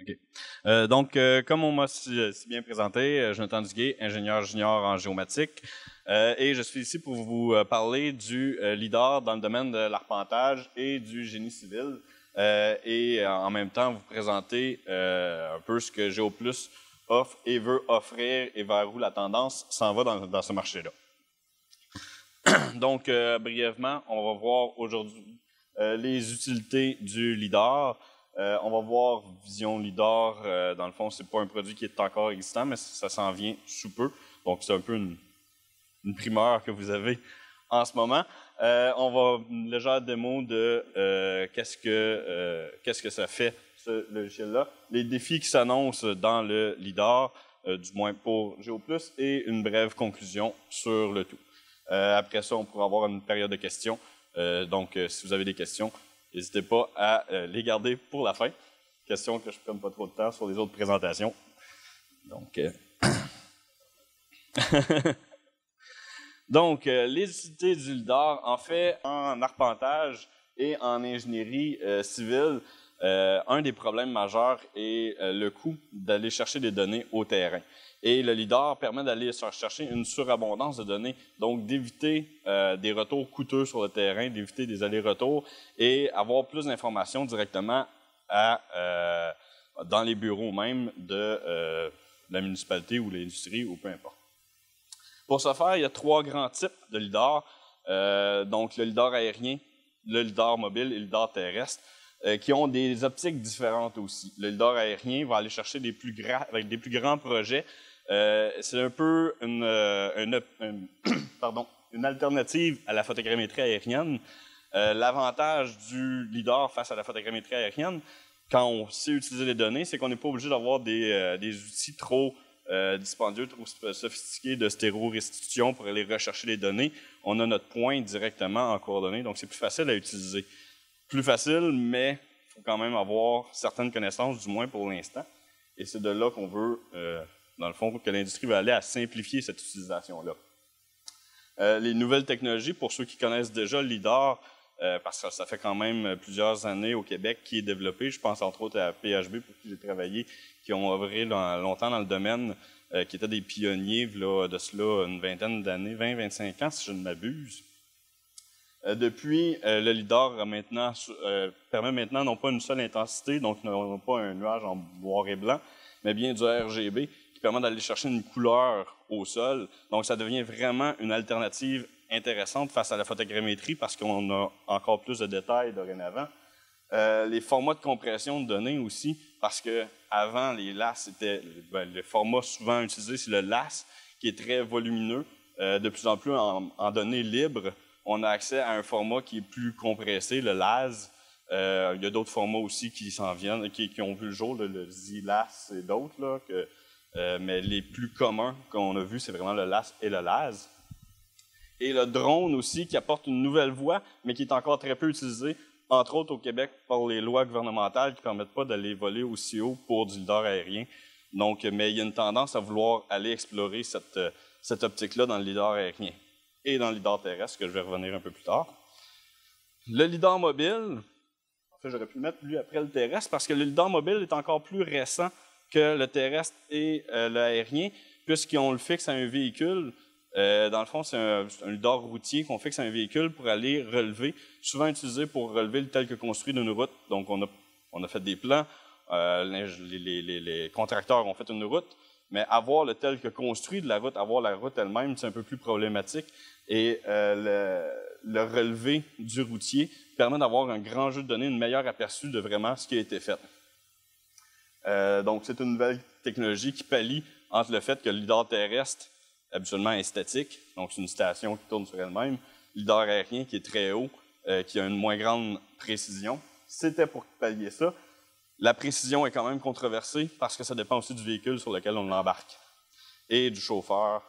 OK. Comme on m'a si bien présenté, Jonathan Duguay, ingénieur junior en géomatique, et je suis ici pour vous parler du LIDAR dans le domaine de l'arpentage et du génie civil, et en même temps vous présenter un peu ce que GeoPlus offre et veut offrir et vers où la tendance s'en va dans ce marché-là. Donc, brièvement, on va voir aujourd'hui les utilités du LIDAR. On va voir Vision LIDAR. Dans le fond, ce n'est pas un produit qui est encore existant, mais ça s'en vient sous peu. Donc, c'est un peu une primeur que vous avez en ce moment. On va une légère démo de qu'est-ce que ça fait, ce logiciel-là, les défis qui s'annoncent dans le LIDAR, du moins pour GeoPlus, et une brève conclusion sur le tout. Après ça, on pourra avoir une période de questions. Si vous avez des questions, n'hésitez pas à les garder pour la fin. Question que je ne prenne pas trop de temps sur les autres présentations. Les utilités du LIDAR, en fait, en arpentage et en ingénierie civile, un des problèmes majeurs est le coût d'aller chercher des données au terrain. Et le LIDAR permet d'aller chercher une surabondance de données, donc d'éviter des retours coûteux sur le terrain, d'éviter des allers-retours et avoir plus d'informations directement dans les bureaux même de la municipalité ou l'industrie ou peu importe. Pour ce faire, il y a trois grands types de LIDAR, donc le LIDAR aérien, le LIDAR mobile et le LIDAR terrestre, qui ont des optiques différentes aussi. Le LIDAR aérien va aller chercher avec des plus grands projets. C'est un peu une alternative à la photogrammétrie aérienne. L'avantage du LIDAR face à la photogrammétrie aérienne, quand on sait utiliser les données, c'est qu'on n'est pas obligé d'avoir des outils trop dispendieux, trop sophistiqués de stéréorestitution pour aller rechercher les données. On a notre point directement en coordonnées, donc c'est plus facile à utiliser. Plus facile, mais il faut quand même avoir certaines connaissances, du moins pour l'instant. Et c'est de là qu'on veut, dans le fond, que l'industrie va aller à simplifier cette utilisation-là. Les nouvelles technologies, pour ceux qui connaissent déjà le LIDAR, parce que ça fait quand même plusieurs années au Québec qui est développé. Je pense entre autres à PHB, pour qui j'ai travaillé, qui ont œuvré longtemps dans le domaine, qui étaient des pionniers de cela une vingtaine d'années, 20-25 ans si je ne m'abuse. Depuis, le LIDAR permet maintenant non pas une seule intensité, donc non pas un nuage en noir et blanc, mais bien du RGB qui permet d'aller chercher une couleur au sol. Donc, ça devient vraiment une alternative intéressante face à la photogrammétrie parce qu'on a encore plus de détails dorénavant. Les formats de compression de données aussi, parce que avant les LAS, le format souvent utilisé, c'est le LAS, qui est très volumineux. De plus en plus, en données libres, on a accès à un format qui est plus compressé, le LAS. Il y a d'autres formats aussi qui s'en viennent, qui ont vu le jour, le ZLAS et d'autres, mais les plus communs qu'on a vus, c'est vraiment le LAS et le LAS. Et le drone aussi, qui apporte une nouvelle voie, mais qui est encore très peu utilisé, entre autres au Québec, par les lois gouvernementales qui ne permettent pas d'aller voler aussi haut pour du LIDAR aérien. Donc, mais il y a une tendance à vouloir aller explorer cette optique-là dans le LIDAR aérien et dans le LIDAR terrestre, que je vais revenir un peu plus tard. Le LIDAR mobile, en fait, j'aurais pu le mettre lui après le terrestre, parce que le LIDAR mobile est encore plus récent que le terrestre et l'aérien, puisqu'on le fixe à un véhicule. Dans le fond, c'est un LIDAR routier qu'on fixe à un véhicule pour aller relever, souvent utilisé pour relever le tel que construit d'une route. Donc, on a fait des plans, les contracteurs ont fait une route, mais avoir le tel que construit de la route, avoir la route elle-même, c'est un peu plus problématique. Et le relevé du routier permet d'avoir un grand jeu de données, une meilleure aperçu de vraiment ce qui a été fait. Donc, c'est une nouvelle technologie qui pallie entre le fait que le LIDAR terrestre habituellement est statique, donc c'est une station qui tourne sur elle-même, le LIDAR aérien qui est très haut, qui a une moins grande précision. C'était pour pallier ça. La précision est quand même controversée parce que ça dépend aussi du véhicule sur lequel on l'embarque et du chauffeur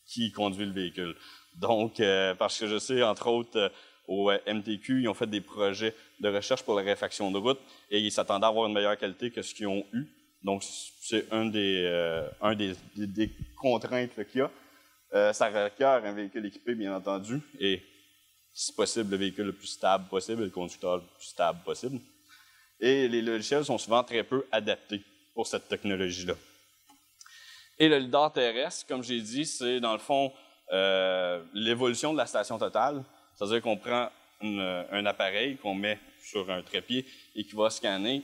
qui conduit le véhicule. Donc, parce que je sais, entre autres, au MTQ, ils ont fait des projets de recherche pour la réfaction de route et ils s'attendaient à avoir une meilleure qualité que ce qu'ils ont eu. Donc, c'est un des contraintes qu'il y a. Ça requiert un véhicule équipé, bien entendu, et si possible, le véhicule le plus stable possible et le conducteur le plus stable possible. Et les logiciels sont souvent très peu adaptés pour cette technologie-là. Et le lidar terrestre, comme j'ai dit, c'est dans le fond l'évolution de la station totale. C'est-à-dire qu'on prend un appareil qu'on met sur un trépied et qui va scanner,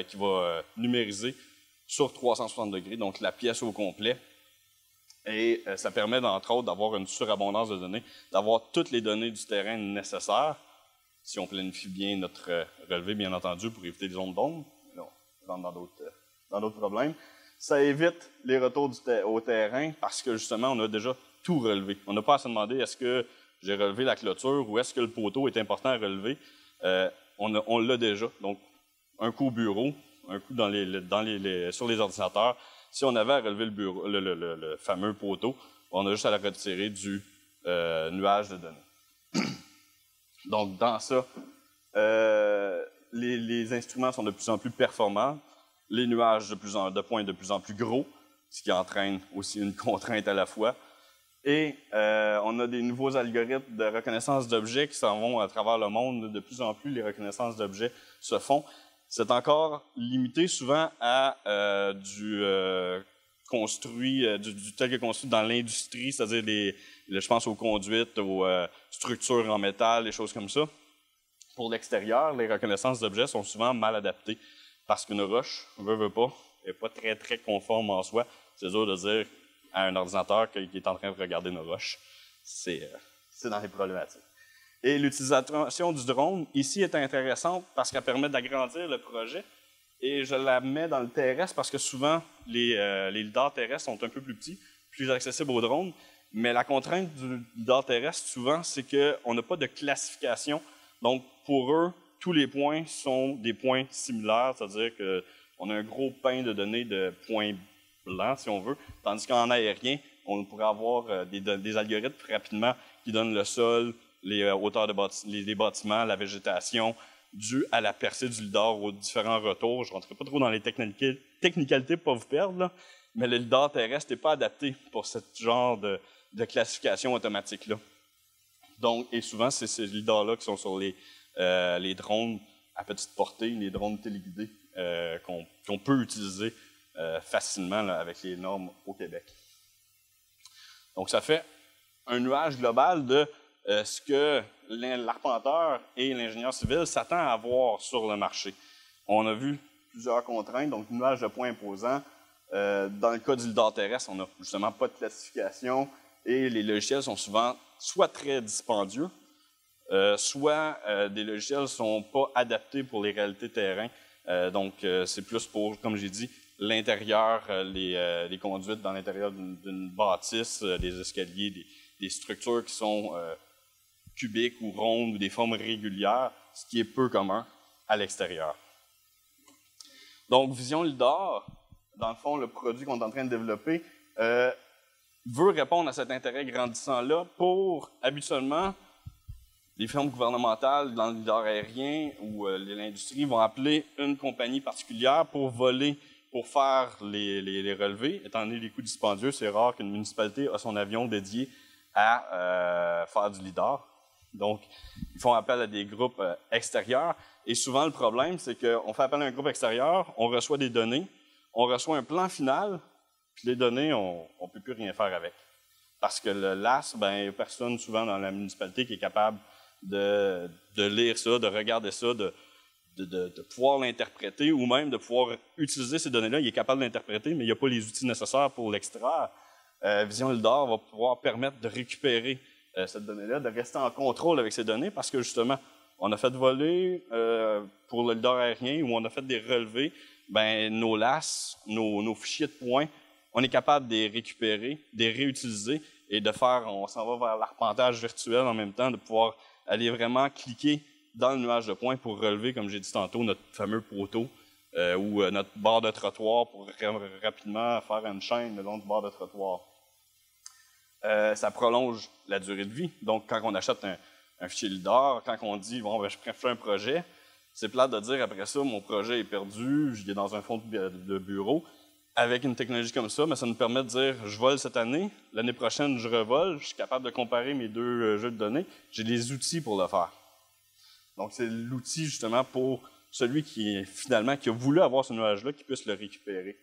qui va numériser sur 360 degrés, donc la pièce au complet. Et ça permet, entre autres, d'avoir une surabondance de données, d'avoir toutes les données du terrain nécessaires, si on planifie bien notre relevé, bien entendu, pour éviter les zones d'ombre. Là, on rentre dans d'autres problèmes. Ça évite les retours au terrain parce que, justement, on a déjà tout relevé. On n'a pas à se demander est-ce que j'ai relevé la clôture ou est-ce que le poteau est important à relever. On l'a déjà. Donc, un coup au bureau, un coup sur les ordinateurs. Si on avait à relever le fameux poteau, on a juste à le retirer du nuage de données. Donc, dans ça, les instruments sont de plus en plus performants, les nuages de points de plus en plus gros, ce qui entraîne aussi une contrainte à la fois. Et on a des nouveaux algorithmes de reconnaissance d'objets qui s'en vont à travers le monde. De plus en plus, les reconnaissances d'objets se font. C'est encore limité souvent à du tel que construit dans l'industrie, c'est-à-dire je pense aux conduites, aux structures en métal, des choses comme ça. Pour l'extérieur, les reconnaissances d'objets sont souvent mal adaptées parce qu'une roche, veut pas, n'est pas très, très conforme en soi. C'est dur de dire à un ordinateur qui est en train de regarder une roche. C'est dans les problématiques. Et l'utilisation du drone, ici, est intéressante parce qu'elle permet d'agrandir le projet. Et je la mets dans le terrestre parce que souvent, les lidars terrestres sont un peu plus petits, plus accessibles aux drones. Mais la contrainte du lidar terrestre, souvent, c'est qu'on n'a pas de classification. Donc, pour eux, tous les points sont des points similaires, c'est-à-dire qu'on a un gros pain de données de points blancs, si on veut, tandis qu'en aérien, on pourrait avoir des algorithmes rapidement qui donnent le sol, les hauteurs des bâtiments, la végétation, dû à la percée du lidar aux différents retours. Je ne rentrerai pas trop dans les technicalités pour ne pas vous perdre, là, mais le lidar terrestre n'est pas adapté pour ce genre de classification automatique-là. Donc, et souvent, c'est ces lidars-là qui sont sur les drones à petite portée, les drones téléguidés qu'on peut utiliser facilement là, avec les normes au Québec. Donc, ça fait un nuage global de ce que l'arpenteur et l'ingénieur civil s'attendent à avoir sur le marché. On a vu plusieurs contraintes, donc nuage de points imposants. Dans le cas du lidar terrestre, on n'a justement pas de classification et les logiciels sont souvent soit très dispendieux, soit des logiciels ne sont pas adaptés pour les réalités terrain. Donc, c'est plus pour, comme j'ai dit, l'intérieur, les conduites dans l'intérieur d'une bâtisse, des escaliers, des structures qui sont cubiques ou rondes ou des formes régulières, ce qui est peu commun à l'extérieur. Donc, Vision Lidar, dans le fond, le produit qu'on est en train de développer, veut répondre à cet intérêt grandissant-là pour, habituellement, les firmes gouvernementales dans le lidar aérien ou l'industrie vont appeler une compagnie particulière pour voler, pour faire les relevés. Étant donné les coûts dispendieux, c'est rare qu'une municipalité a son avion dédié à faire du lidar. Donc, ils font appel à des groupes extérieurs. Et souvent, le problème, c'est qu'on fait appel à un groupe extérieur, on reçoit des données, on reçoit un plan final, puis les données, on ne peut plus rien faire avec. Parce que le LAS, ben, il n'y a personne souvent dans la municipalité qui est capable de lire ça, de regarder ça, de pouvoir l'interpréter ou même de pouvoir utiliser ces données-là. Il est capable de l'interpréter, mais il n'y a pas les outils nécessaires pour l'extraire. Vision Lidar va pouvoir permettre de récupérer cette donnée-là, de rester en contrôle avec ces données parce que justement, on a fait voler pour le lidar aérien ou on a fait des relevés, ben, nos LAS, nos fichiers de points, on est capable de les récupérer, de les réutiliser et de faire, on s'en va vers l'arpentage virtuel en même temps, de pouvoir aller vraiment cliquer dans le nuage de points pour relever, comme j'ai dit tantôt, notre fameux poteau ou notre barre de trottoir pour rapidement faire une chaîne le long du bord de trottoir. Ça prolonge la durée de vie. Donc, quand on achète un fichier lidar, quand on dit, bon, ben, je fais un projet, c'est plate de dire après ça, mon projet est perdu, je l'ai dans un fond de bureau. Avec une technologie comme ça, mais ça nous permet de dire, je vole cette année, l'année prochaine, je revole, je suis capable de comparer mes deux jeux de données, j'ai les outils pour le faire. Donc, c'est l'outil justement pour celui qui a voulu avoir ce nuage-là qui puisse le récupérer.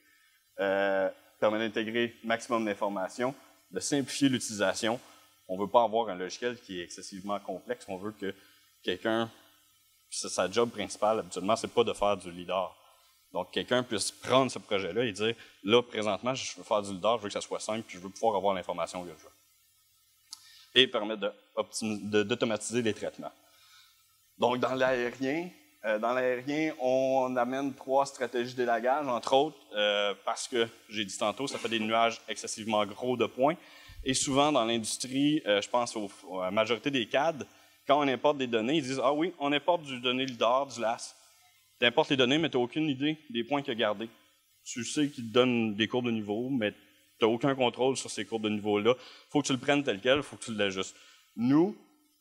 Permet d'intégrer maximum d'informations, de simplifier l'utilisation. On ne veut pas avoir un logiciel qui est excessivement complexe. On veut que quelqu'un, sa job principale, habituellement, c'est pas de faire du LiDAR. Donc, quelqu'un puisse prendre ce projet-là et dire, là, présentement, je veux faire du LiDAR, je veux que ça soit simple, puis je veux pouvoir avoir l'information que je veux. Et permettre d'automatiser les traitements. Donc, dans l'aérien, on amène 3 stratégies d'élagage, entre autres, parce que, j'ai dit tantôt, ça fait des nuages excessivement gros de points. Et souvent, dans l'industrie, je pense à la majorité des CAD, quand on importe des données, ils disent « Ah oui, on importe du données LiDAR, du LAS. » Tu importes les données, mais tu n'as aucune idée des points qu'il a gardés. Tu sais qu'il te donne des courbes de niveau, mais tu n'as aucun contrôle sur ces courbes de niveau-là. Il faut que tu le prennes tel quel, il faut que tu l'ajustes. Nous,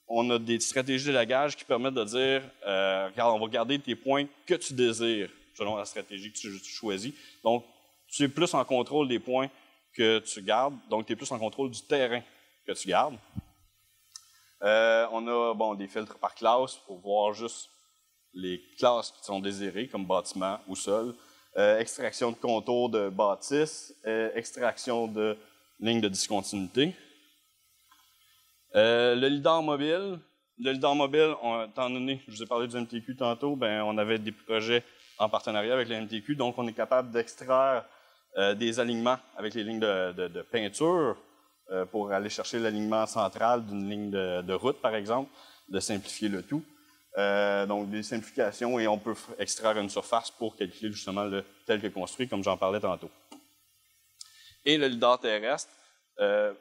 on a des stratégies d'élagage qui permettent de dire regarde, on va garder tes points que tu désires, selon la stratégie que tu choisis. Donc, tu es plus en contrôle des points que tu gardes, donc tu es plus en contrôle du terrain que tu gardes. On a des filtres par classe pour voir juste les classes qui sont désirées, comme bâtiment ou sol, extraction de contours de bâtisse, extraction de lignes de discontinuité. Le LiDAR mobile, étant donné, je vous ai parlé du MTQ tantôt, on avait des projets en partenariat avec le MTQ, donc on est capable d'extraire des alignements avec les lignes de peinture pour aller chercher l'alignement central d'une ligne de route, par exemple, de simplifier le tout. Donc des simplifications et on peut extraire une surface pour calculer justement le tel que construit, comme j'en parlais tantôt. Et le LiDAR terrestre,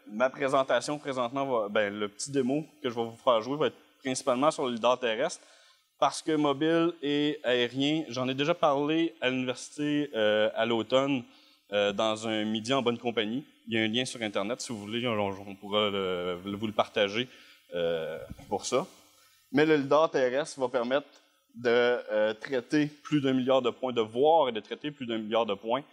ma présentation présentement, le petit démo que je vais vous faire jouer va être principalement sur le LiDAR terrestre, parce que mobile et aérien, j'en ai déjà parlé à l'université à l'automne dans un midi en bonne compagnie. Il y a un lien sur Internet, si vous voulez, on pourra vous le partager pour ça. Mais le LiDAR terrestre va permettre de traiter plus d'1 milliard de points, de voir et de traiter plus d'1 milliard de points,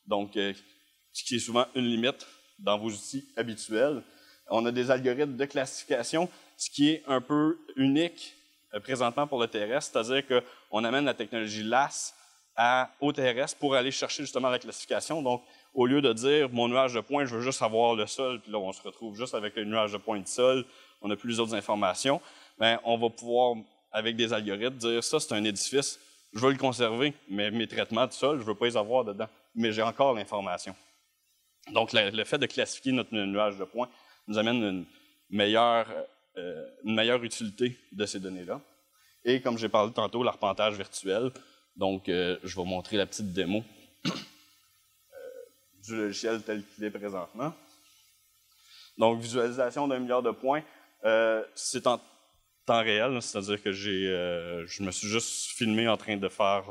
donc ce qui est souvent une limite dans vos outils habituels. On a des algorithmes de classification, ce qui est un peu unique présentement pour le terrestre, c'est-à-dire qu'on amène la technologie LAS au terrestre pour aller chercher justement la classification. Donc, au lieu de dire mon nuage de points, je veux juste avoir le sol, puis là, on se retrouve juste avec le nuage de points du sol, on n'a plus les autres informations, on va pouvoir, avec des algorithmes, dire ça, c'est un édifice, je veux le conserver, mais mes traitements de sol, je ne veux pas les avoir dedans, mais j'ai encore l'information. Donc, le fait de classifier notre nuage de points nous amène une meilleure utilité de ces données-là. Et comme j'ai parlé tantôt, l'arpentage virtuel. Donc, je vais vous montrer la petite démo du logiciel tel qu'il est présentement. Donc, visualisation d'1 milliard de points, c'est en temps réel, c'est-à-dire que je me suis juste filmé en train de faire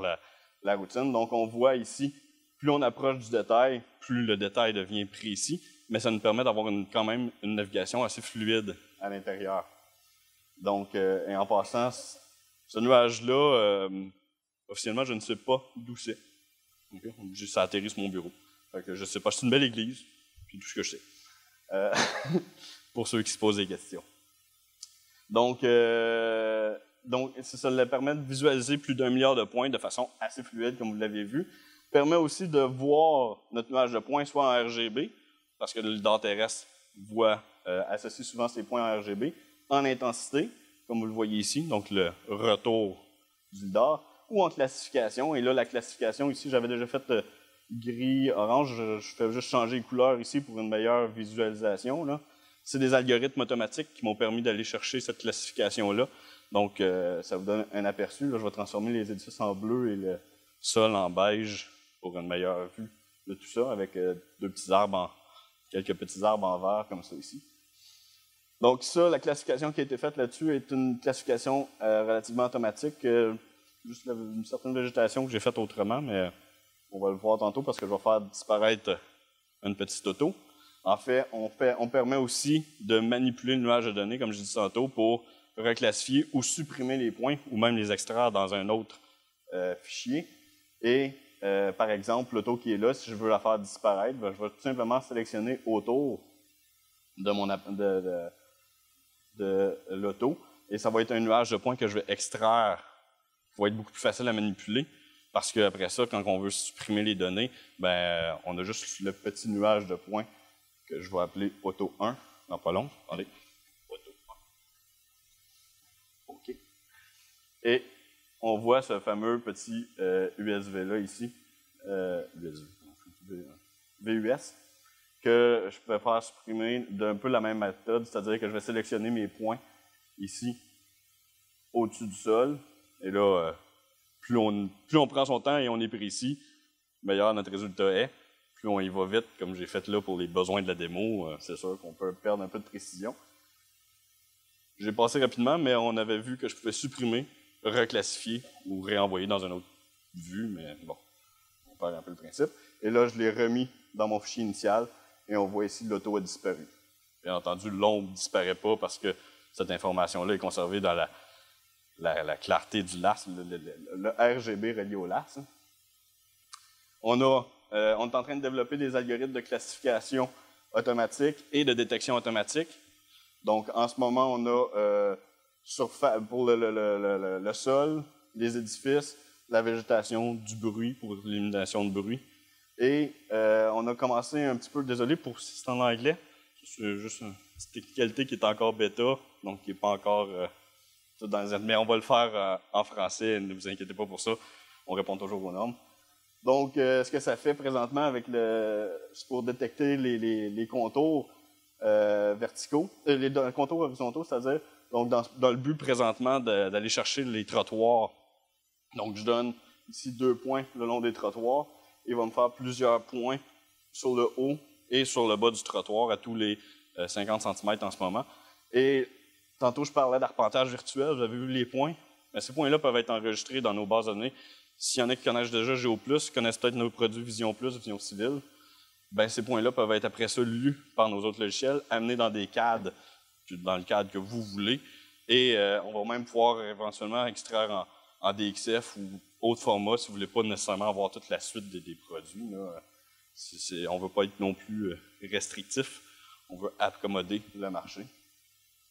la routine. Donc, on voit ici, plus on approche du détail, plus le détail devient précis, mais ça nous permet d'avoir quand même une navigation assez fluide à l'intérieur. Donc, et en passant, ce nuage-là, officiellement, je ne sais pas d'où c'est. Okay? Ça atterrit sur mon bureau. Fait que je ne sais pas, c'est une belle église, c'est tout ce que je sais. Pour ceux qui se posent des questions. Donc ça leur permet de visualiser plus d'1 milliard de points de façon assez fluide, comme vous l'avez vu. Permet aussi de voir notre nuage de points soit en RGB, parce que le LiDAR terrestre associe souvent ces points en RGB, en intensité, comme vous le voyez ici, donc le retour du LiDAR, ou en classification. Et là, la classification, ici, j'avais déjà fait gris, orange, je fais juste changer les couleurs ici pour une meilleure visualisation. C'est des algorithmes automatiques qui m'ont permis d'aller chercher cette classification-là. Donc, ça vous donne un aperçu. Là, je vais transformer les édifices en bleu et le sol en beige pour une meilleure vue de tout ça, avec quelques petits arbres en vert comme ça ici. Donc ça, la classification qui a été faite là-dessus est une classification relativement automatique, juste une certaine végétation que j'ai faite autrement, mais on va le voir tantôt parce que je vais faire disparaître une petite auto. En fait, on permet aussi de manipuler le nuage de données, comme je disais tantôt, pour reclassifier ou supprimer les points ou même les extraire dans un autre fichier. Et par exemple, l'auto qui est là, si je veux la faire disparaître, je vais tout simplement sélectionner autour de l'auto et ça va être un nuage de points que je vais extraire va être beaucoup plus facile à manipuler parce qu'après ça, quand on veut supprimer les données, ben, on a juste le petit nuage de points que je vais appeler auto 1, non pas long, attendez, auto 1. OK. Et on voit ce fameux petit USV-là ici, VUS, que je peux faire supprimer d'un peu la même méthode, c'est-à-dire que je vais sélectionner mes points ici, au-dessus du sol. Et là, plus on prend son temps et on est précis, meilleur notre résultat est. Plus on y va vite, comme j'ai fait là pour les besoins de la démo, c'est sûr qu'on peut perdre un peu de précision. J'ai passé rapidement, mais on avait vu que je pouvais supprimer, reclassifier ou réenvoyer dans une autre vue, mais bon, on perd un peu le principe. Et là, je l'ai remis dans mon fichier initial et on voit ici l'auto a disparu. Bien entendu, l'ombre ne disparaît pas parce que cette information-là est conservée dans la clarté du LAS, le RGB relié au LAS. On est en train de développer des algorithmes de classification automatique et de détection automatique. Donc, en ce moment, on a pour le sol, les édifices, la végétation, du bruit pour l'élimination de bruit. Et on a commencé un petit peu, désolé pour si c'est en anglais, c'est juste une petite technicalité qui est encore bêta, donc qui n'est pas encore tout dans les... Mais on va le faire en français, ne vous inquiétez pas pour ça, on répond toujours aux normes. Donc, ce que ça fait présentement c'est pour détecter les contours verticaux, les contours horizontaux, c'est-à-dire donc dans le but présentement d'aller chercher les trottoirs. Donc, je donne ici 2 points le long des trottoirs. Il va me faire plusieurs points sur le haut et sur le bas du trottoir à tous les 50 cm en ce moment. Et tantôt, je parlais d'arpentage virtuel, vous avez vu les points. Mais ces points-là peuvent être enregistrés dans nos bases de données. S'il y en a qui connaissent déjà GeoPlus, connaissent peut-être nos produits Vision Plus, Vision Civil, ben ces points-là peuvent être après ça lus par nos autres logiciels, amenés dans des cadres, dans le cadre que vous voulez. Et on va même pouvoir éventuellement extraire en DXF ou autre format si vous ne voulez pas nécessairement avoir toute la suite des produits. Là. On ne veut pas être non plus restrictif, on veut accommoder le marché.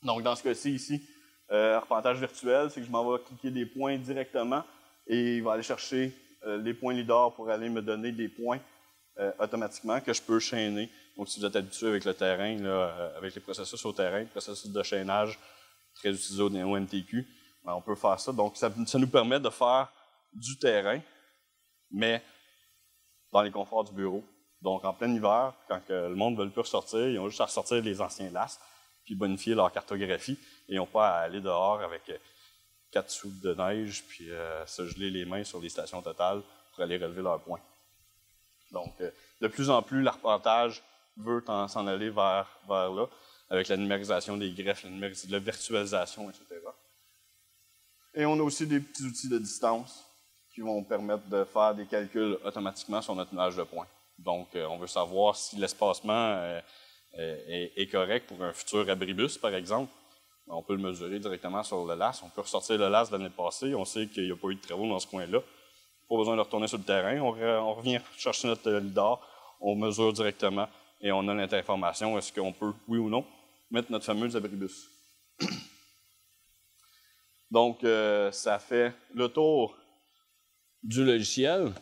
Donc dans ce cas-ci ici, arpentage virtuel, c'est que je m'en vais cliquer des points directement et il va aller chercher les points LIDAR pour aller me donner des points automatiquement que je peux chaîner. Donc si vous êtes habitué avec le terrain, là, avec les processus au terrain, processus de chaînage très utilisé au MTQ, ben, on peut faire ça. Donc ça nous permet de faire du terrain, mais dans les conforts du bureau. Donc en plein hiver, quand le monde ne veut plus ressortir, ils ont juste à ressortir les anciens LAS, puis bonifier leur cartographie, et ils n'ont pas à aller dehors avec 4 soutes de neige, puis se geler les mains sur les stations totales pour aller relever leurs points. Donc, de plus en plus, l'arpentage veut s'en aller vers là, avec la numérisation des greffes, la virtualisation, etc. Et on a aussi des petits outils de distance qui vont permettre de faire des calculs automatiquement sur notre nuage de points. Donc, on veut savoir si l'espacement est correct pour un futur abribus, par exemple. On peut le mesurer directement sur le LAS. On peut ressortir le LAS de l'année passée. On sait qu'il n'y a pas eu de travaux dans ce coin-là. Pas besoin de retourner sur le terrain. On revient chercher notre LIDAR, on mesure directement et on a notre information. Est-ce qu'on peut, oui ou non, mettre notre fameux abribus? Donc, ça fait le tour du logiciel.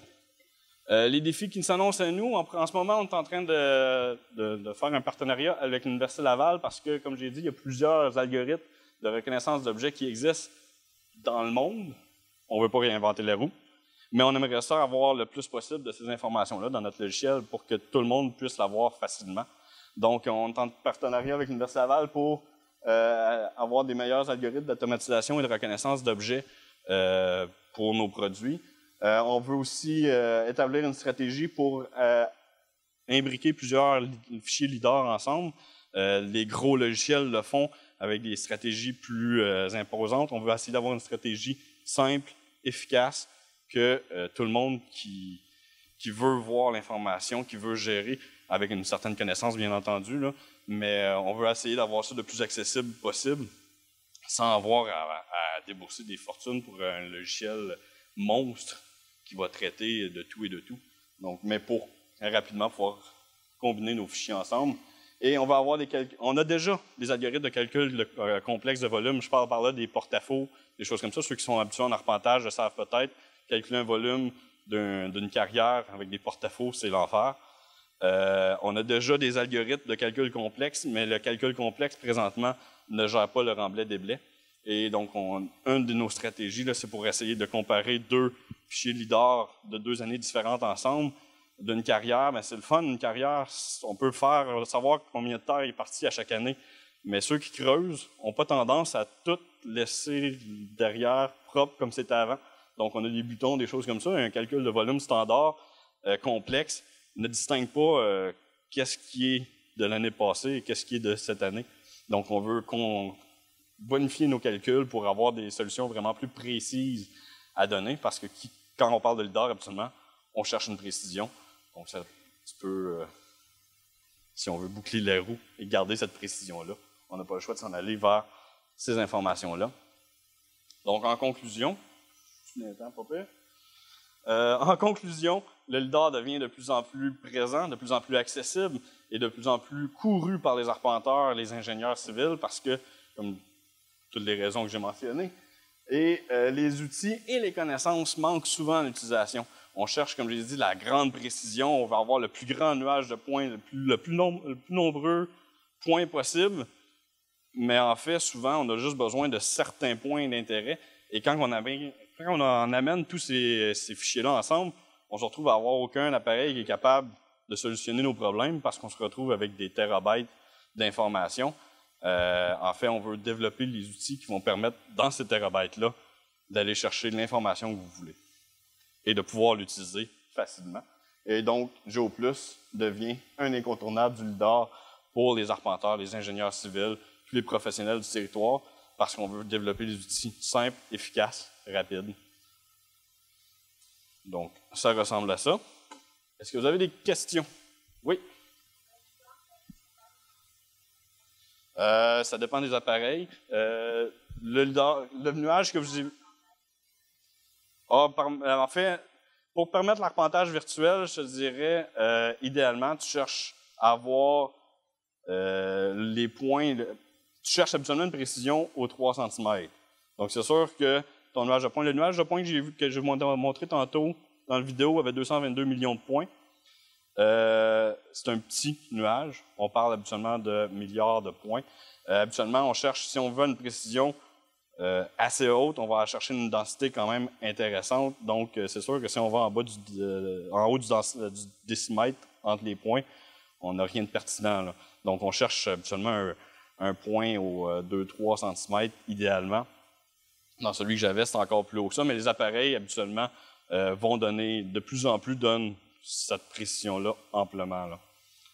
Les défis qui s'annoncent à nous, en ce moment, on est en train de faire un partenariat avec l'Université Laval parce que, comme j'ai dit, il y a plusieurs algorithmes de reconnaissance d'objets qui existent dans le monde. On ne veut pas réinventer la roue, mais on aimerait ça avoir le plus possible de ces informations-là dans notre logiciel pour que tout le monde puisse l'avoir facilement. Donc, on est en partenariat avec l'Université Laval pour avoir des meilleurs algorithmes d'automatisation et de reconnaissance d'objets pour nos produits. On veut aussi établir une stratégie pour imbriquer plusieurs fichiers LIDAR ensemble. Les gros logiciels le font avec des stratégies plus imposantes. On veut essayer d'avoir une stratégie simple, efficace, que tout le monde qui veut voir l'information, qui veut gérer, avec une certaine connaissance, bien entendu, là, mais on veut essayer d'avoir ça le plus accessible possible, sans avoir à débourser des fortunes pour un logiciel monstre qui va traiter de tout et de tout. Donc, mais pour rapidement pouvoir combiner nos fichiers ensemble Et on va avoir on a déjà des algorithmes de calcul complexes de volume. Je parle par là des porte-à-faux, des choses comme ça. Ceux qui sont habitués en arpentage le savent peut-être. Calculer un volume d'une carrière avec des porte-à-faux, c'est l'enfer. On a déjà des algorithmes de calcul complexes, mais le calcul complexe, présentement, ne gère pas le remblai-déblai. Et donc, une de nos stratégies, c'est pour essayer de comparer deux fichiers LIDAR de 2 années différentes ensemble. D'une carrière, c'est le fun, une carrière, on peut savoir combien de terre est parti à chaque année. Mais ceux qui creusent n'ont pas tendance à tout laisser derrière propre comme c'était avant. Donc, on a des boutons, des choses comme ça, un calcul de volume standard, complexe, ne distingue pas qu'est-ce qui est de l'année passée et qu'est-ce qui est de cette année. Donc, on veut bonifier nos calculs pour avoir des solutions vraiment plus précises à donner, parce que quand on parle de LIDAR, absolument, on cherche une précision. Donc, ça, si on veut boucler la roue et garder cette précision-là, on n'a pas le choix de s'en aller vers ces informations-là. Donc, en conclusion, en conclusion, le LIDAR devient de plus en plus présent, de plus en plus accessible et de plus en plus couru par les arpenteurs, les ingénieurs civils, parce que, comme toutes les raisons que j'ai mentionnées, et les outils et les connaissances manquent souvent en utilisation. On cherche, comme je l'ai dit, la grande précision. On va avoir le plus grand nuage de points, le plus nombreux points possible. Mais en fait, souvent, on a juste besoin de certains points d'intérêt. Et quand on amène tous ces fichiers-là ensemble, on se retrouve à avoir aucun appareil qui est capable de solutionner nos problèmes parce qu'on se retrouve avec des terabytes d'informations. En fait, on veut développer les outils qui vont permettre, dans ces terabytes-là, d'aller chercher l'information que vous voulez et de pouvoir l'utiliser facilement. Et donc, GeoPlus devient un incontournable du LIDAR pour les arpenteurs, les ingénieurs civils, tous les professionnels du territoire, parce qu'on veut développer des outils simples, efficaces, rapides. Donc, ça ressemble à ça. Est-ce que vous avez des questions? Oui? Ça dépend des appareils. Le nuage que vous avez... en fait, pour permettre l'arpentage virtuel, je te dirais, idéalement, tu cherches à avoir les points... Tu cherches habituellement une précision aux 3 cm. Donc, c'est sûr que ton nuage de points... Le nuage de points que j'ai montré tantôt dans la vidéo avait 222 millions de points. C'est un petit nuage. On parle habituellement de milliards de points. Habituellement, on cherche, si on veut une précision assez haute, on va chercher une densité quand même intéressante. Donc, c'est sûr que si on va en haut du décimètre entre les points, on n'a rien de pertinent, là. Donc, on cherche habituellement un point aux 2-3 cm idéalement. Dans celui que j'avais, c'est encore plus haut que ça, mais les appareils, habituellement, vont donner, de plus en plus, donnent cette précision-là amplement, là.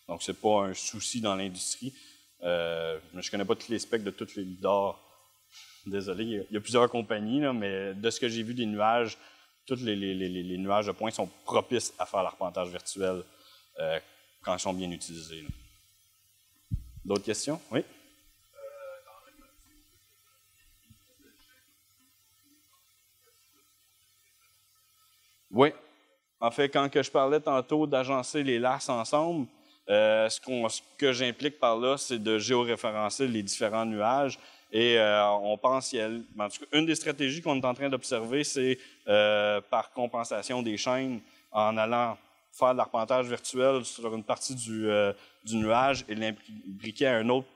Donc, ce n'est pas un souci dans l'industrie. Je ne connais pas tous les specs de toutes les LIDAR. Désolé, il y a plusieurs compagnies, là, mais de ce que j'ai vu des nuages, tous les nuages de points sont propices à faire l'arpentage virtuel quand ils sont bien utilisés, là. D'autres questions? Oui? Oui. En fait, quand je parlais tantôt d'agencer les lasses ensemble, ce que j'implique par là, c'est de géoréférencer les différents nuages. Et on pense en tout cas, une des stratégies qu'on est en train d'observer, c'est par compensation des chaînes, en allant faire de l'arpentage virtuel sur une partie du nuage et l'imbriquer à un autre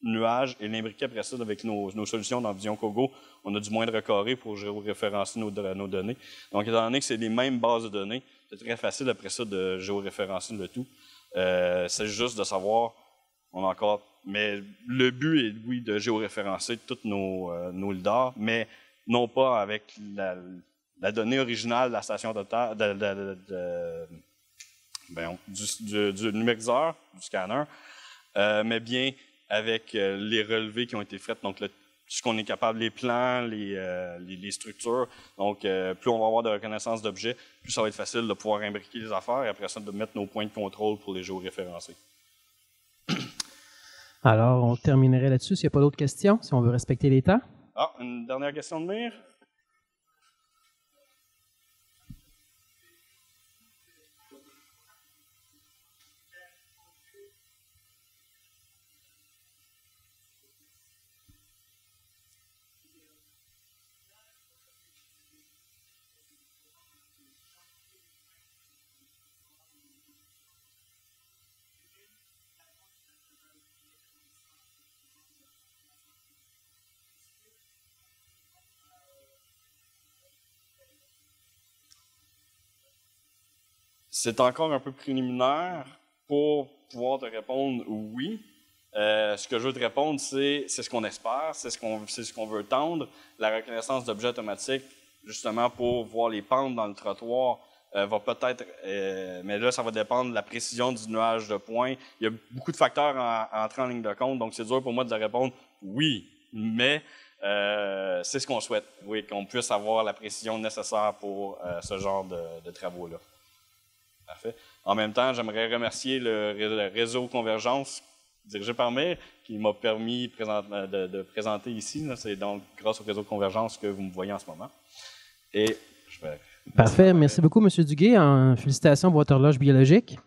nuage et l'imbriquer après ça avec nos solutions dans Vision Kogo. On a du moindre carré pour géoréférencer nos données. Donc, étant donné que c'est les mêmes bases de données, c'est très facile après ça de géoréférencer le tout. C'est juste de savoir, mais le but est, oui, de géoréférencer toutes nos LIDAR, mais non pas avec la donnée originale de la station totale, du numériseur, du scanner, mais bien avec les relevés qui ont été faits, donc ce qu'on est capable, les plans, les structures. Donc, plus on va avoir de reconnaissance d'objets, plus ça va être facile de pouvoir imbriquer les affaires et après ça, de mettre nos points de contrôle pour les géoréférencer. Alors, on terminerait là-dessus s'il n'y a pas d'autres questions, si on veut respecter les temps. Ah, une dernière question de Mire? C'est encore un peu préliminaire pour pouvoir te répondre oui. Ce que je veux te répondre, c'est ce qu'on espère, c'est ce qu'on veut tendre. La reconnaissance d'objets automatiques, justement pour voir les pentes dans le trottoir, va peut-être, mais là, ça va dépendre de la précision du nuage de points. Il y a beaucoup de facteurs à entrer en ligne de compte, donc c'est dur pour moi de répondre oui, mais c'est ce qu'on souhaite, oui, qu'on puisse avoir la précision nécessaire pour ce genre de travaux-là. Parfait. En même temps, j'aimerais remercier le réseau Convergence dirigé par Meir, qui m'a permis de présenter ici. C'est donc grâce au réseau Convergence que vous me voyez en ce moment. Et je vais... Parfait. Merci beaucoup, M. Duguay. Félicitations pour votre horloge biologique.